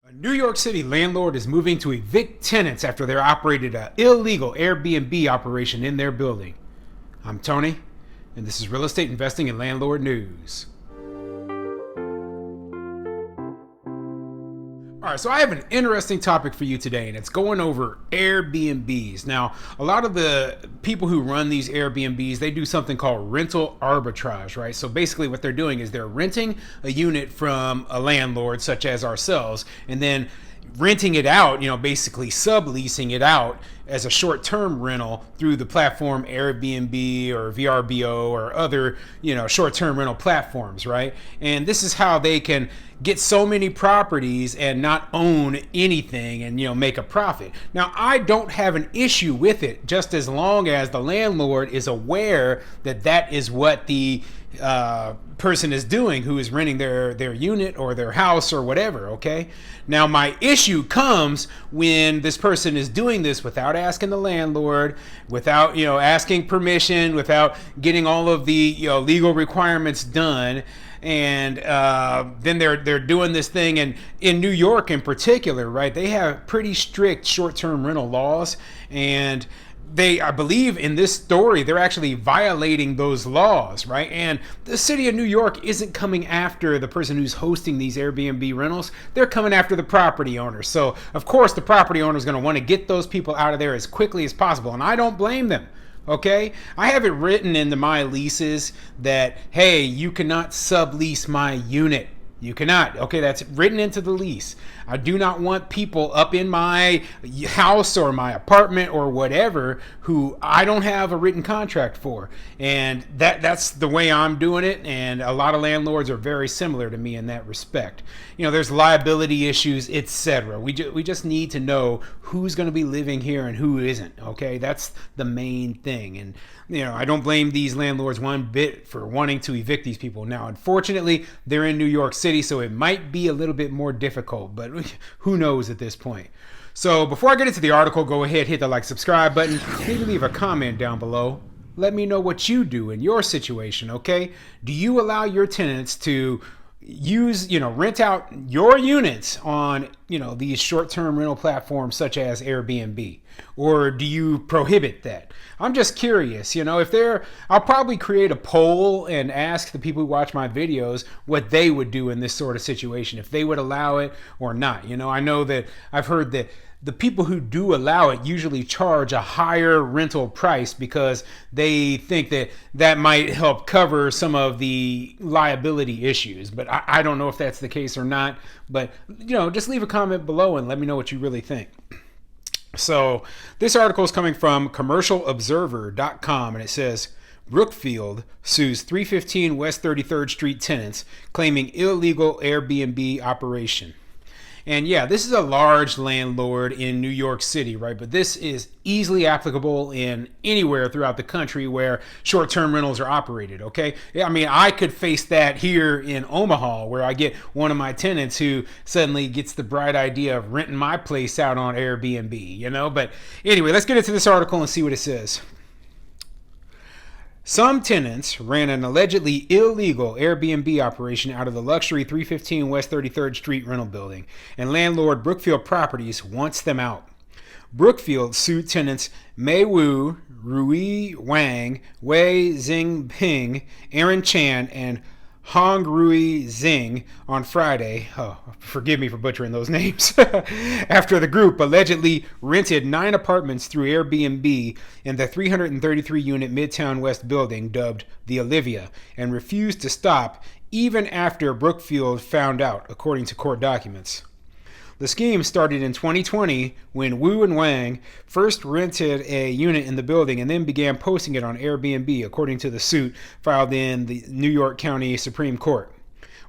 A New York City landlord is moving to evict tenants after they operated an illegal Airbnb operation in their building. I'm Tony, and this is Real Estate Investing and Landlord News. All right, so I have an interesting topic for you today, and it's going over Airbnbs. Now, a lot of the people who run these Airbnbs, they do something called rental arbitrage, right? So basically what they're doing is they're renting a unit from a landlord such as ourselves, and then renting it out, basically subleasing it out as a short-term rental through the platform Airbnb or VRBO or other, short-term rental platforms, right? And this is how they can get so many properties and not own anything and, make a profit. Now, I don't have an issue with it just as long as the landlord is aware that that is what the person is doing who is renting their unit or their house or whatever, okay? Now, my issue comes when this person is doing this without asking the landlord, without, asking permission, without getting all of the, legal requirements done. And then they're doing this thing, and in New York in particular, right, they have pretty strict short-term rental laws, and I believe in this story, they're actually violating those laws, right? And the city of New York isn't coming after the person who's hosting these Airbnb rentals. They're coming after the property owner. So, of course, the property owner is going to want to get those people out of there as quickly as possible, and I don't blame them. Okay, I have it written into my leases that, hey, you cannot sublease my unit. You cannot. Okay, that's written into the lease. I do not want people up in my house or my apartment or whatever who I don't have a written contract for. And that's the way I'm doing it. And a lot of landlords are very similar to me in that respect. There's liability issues, etc. We just need to know who's going to be living here and who isn't. Okay, that's the main thing. And I don't blame these landlords one bit for wanting to evict these people. Now, unfortunately, they're in New York City, so it might be a little bit more difficult, but who knows at this point. So before I get into the article, go ahead, hit the like, subscribe button, maybe leave a comment down below. Let me know what you do in your situation, okay? Do you allow your tenants to rent out your units on, these short-term rental platforms such as Airbnb? Or do you prohibit that? I'm just curious, I'll probably create a poll and ask the people who watch my videos what they would do in this sort of situation, if they would allow it or not. I know that I've heard that the people who do allow it usually charge a higher rental price because they think that might help cover some of the liability issues. But I don't know if that's the case or not. But, just leave a comment below and let me know what you really think. So this article is coming from commercialobserver.com, and it says, Brookfield sues 315 West 33rd Street tenants claiming illegal Airbnb operation. And yeah, this is a large landlord in New York City, right? But this is easily applicable in anywhere throughout the country where short-term rentals are operated, okay? I mean, I could face that here in Omaha where I get one of my tenants who suddenly gets the bright idea of renting my place out on Airbnb, But anyway, let's get into this article and see what it says. Some tenants ran an allegedly illegal Airbnb operation out of the luxury 315 West 33rd Street rental building, and landlord Brookfield Properties wants them out. Brookfield sued tenants Mei Wu, Rui Wang, Wei Xingping, Aaron Chan, and Hong Rui Xing on Friday. Oh, forgive me for butchering those names. After the group allegedly rented 9 apartments through Airbnb in the 333-unit Midtown West building dubbed the Olivia and refused to stop even after Brookfield found out, according to court documents. The scheme started in 2020 when Wu and Wang first rented a unit in the building and then began posting it on Airbnb, according to the suit filed in the New York County Supreme Court.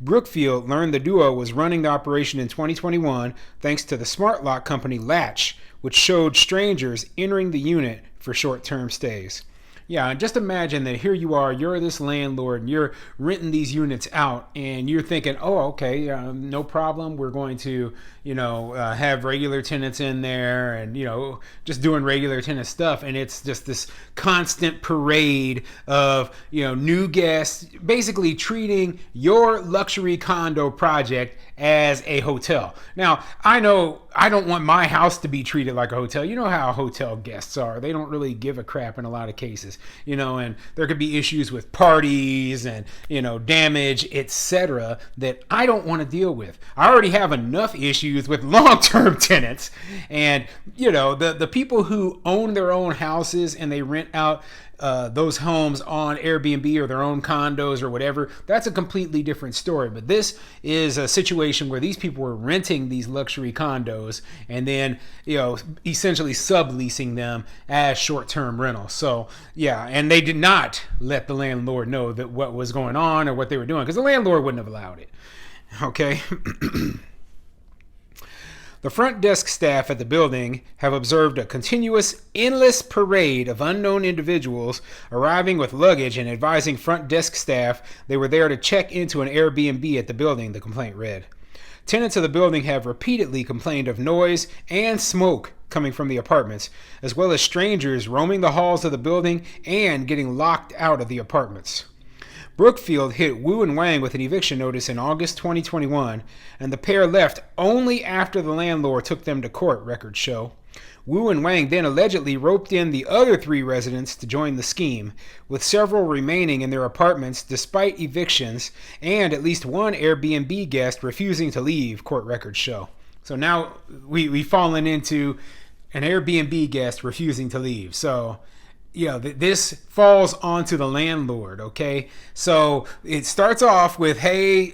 Brookfield learned the duo was running the operation in 2021 thanks to the smart lock company Latch, which showed strangers entering the unit for short-term stays. Yeah, and just imagine that here you are, you're this landlord, and you're renting these units out, and you're thinking, oh, okay, no problem. We're going to, have regular tenants in there, and just doing regular tenant stuff, and it's just this constant parade of new guests, basically treating your luxury condo project as a hotel. Now, I know I don't want my house to be treated like a hotel. You know how hotel guests are. They don't really give a crap in a lot of cases, and there could be issues with parties and, damage, etc. that I don't want to deal with. I already have enough issues with long-term tenants, and, the people who own their own houses and they rent out those homes on Airbnb or their own condos or whatever, that's a completely different story. But this is a situation where these people were renting these luxury condos and then, essentially subleasing them as short-term rentals. So, yeah, and they did not let the landlord know that what was going on or what they were doing, because the landlord wouldn't have allowed it. Okay. The front desk staff at the building have observed a continuous, endless parade of unknown individuals arriving with luggage and advising front desk staff they were there to check into an Airbnb at the building, the complaint read. Tenants of the building have repeatedly complained of noise and smoke coming from the apartments, as well as strangers roaming the halls of the building and getting locked out of the apartments. Brookfield hit Wu and Wang with an eviction notice in August 2021, and the pair left only after the landlord took them to court, records show. Wu and Wang then allegedly roped in the other 3 residents to join the scheme, with several remaining in their apartments despite evictions, and at least one Airbnb guest refusing to leave, court records show. So now we've fallen into an Airbnb guest refusing to leave. So this falls onto the landlord, okay? So it starts off with, hey,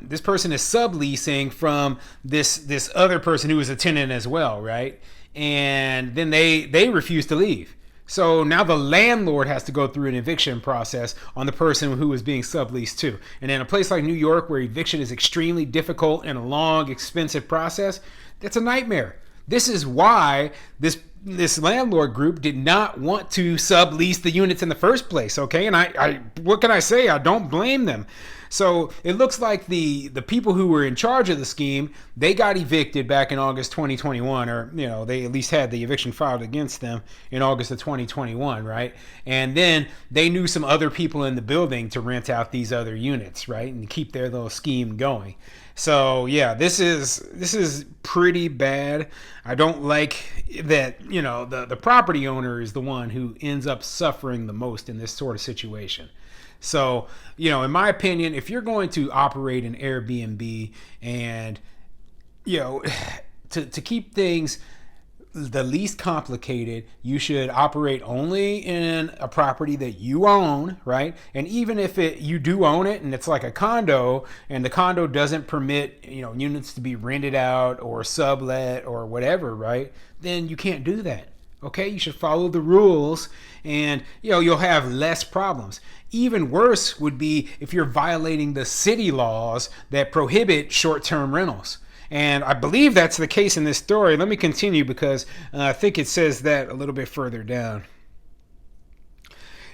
this person is subleasing from this other person who is a tenant as well, right? And then they refuse to leave. So now the landlord has to go through an eviction process on the person who is being subleased to. And in a place like New York, where eviction is extremely difficult and a long, expensive process, that's a nightmare. This is why this landlord group did not want to sublease the units in the first place, okay? And I what can I say? I don't blame them. So it looks like the people who were in charge of the scheme, they got evicted back in August 2021, or they at least had the eviction filed against them in August of 2021, right? And then they knew some other people in the building to rent out these other units, right, and keep their little scheme going. So yeah, this is pretty bad. I don't like that, the property owner is the one who ends up suffering the most in this sort of situation. So, in my opinion, if you're going to operate an Airbnb and, to keep things the least complicated, you should operate only in a property that you own, right? And even if you do own it and it's like a condo and the condo doesn't permit, units to be rented out or sublet or whatever, right? Then you can't do that. Okay, you should follow the rules and you'll have less problems. Even worse would be if you're violating the city laws that prohibit short-term rentals. And I believe that's the case in this story. Let me continue because I think it says that a little bit further down.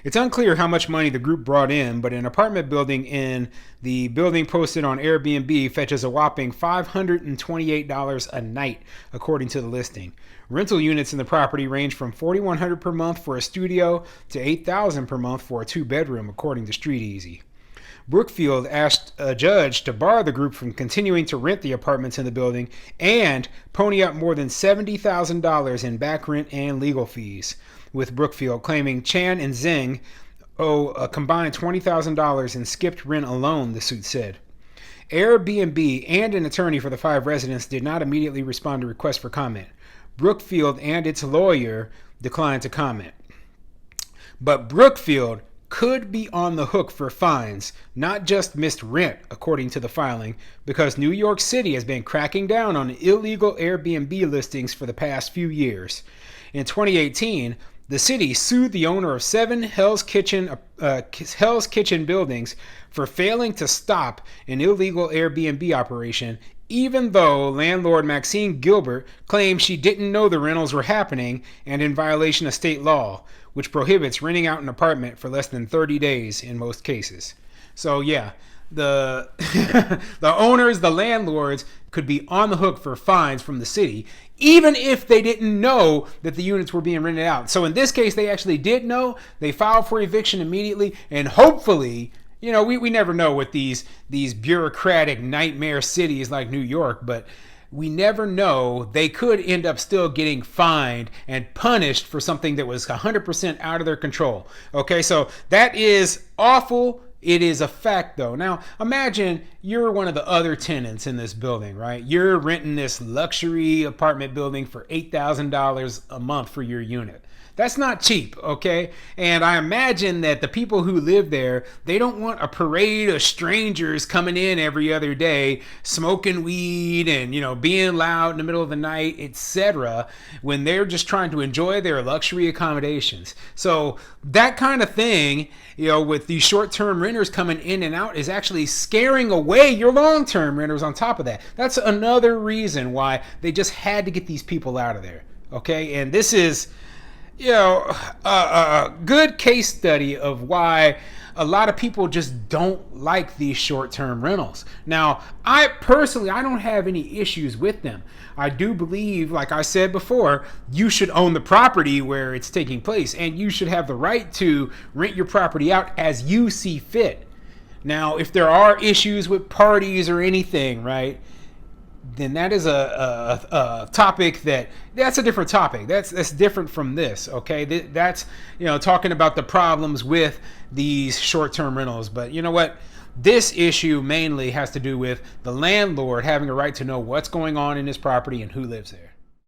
It's unclear how much money the group brought in, but an apartment building in the building posted on Airbnb fetches a whopping $528 a night, according to the listing. Rental units in the property range from $4,100 per month for a studio to $8,000 per month for a 2-bedroom, according to StreetEasy. Brookfield asked a judge to bar the group from continuing to rent the apartments in the building and pony up more than $70,000 in back rent and legal fees, with Brookfield claiming Chan and Zeng owe a combined $20,000 in skipped rent alone, the suit said. Airbnb and an attorney for the 5 residents did not immediately respond to requests for comment. Brookfield and its lawyer declined to comment. But Brookfield could be on the hook for fines, not just missed rent, according to the filing, because New York City has been cracking down on illegal Airbnb listings for the past few years. In 2018, the city sued the owner of 7 Hell's Kitchen buildings for failing to stop an illegal Airbnb operation even though landlord Maxine Gilbert claimed she didn't know the rentals were happening and in violation of state law, which prohibits renting out an apartment for less than 30 days in most cases. So yeah, the the owners, the landlords could be on the hook for fines from the city, even if they didn't know that the units were being rented out. So in this case, they actually did know. They filed for eviction immediately, and hopefully, we never know with these bureaucratic nightmare cities like New York, but we never know. They could end up still getting fined and punished for something that was 100% out of their control. Okay, so that is awful. It is a fact, though. Now, imagine you're one of the other tenants in this building, right? You're renting this luxury apartment building for $8,000 a month for your unit. That's not cheap, okay? And I imagine that the people who live there, they don't want a parade of strangers coming in every other day, smoking weed and, being loud in the middle of the night, etc., when they're just trying to enjoy their luxury accommodations. So that kind of thing, with these short-term renters coming in and out is actually scaring away your long-term renters on top of that. That's another reason why they just had to get these people out of there, okay? And this is a good case study of why a lot of people just don't like these short-term rentals. Now, I don't have any issues with them. I do believe, like I said before, you should own the property where it's taking place, and you should have the right to rent your property out as you see fit. Now, if there are issues with parties or anything, right, then that is a topic that's a different topic. That's different from this, okay? That's, talking about the problems with these short-term rentals. But you know what? This issue mainly has to do with the landlord having a right to know what's going on in his property and who lives there.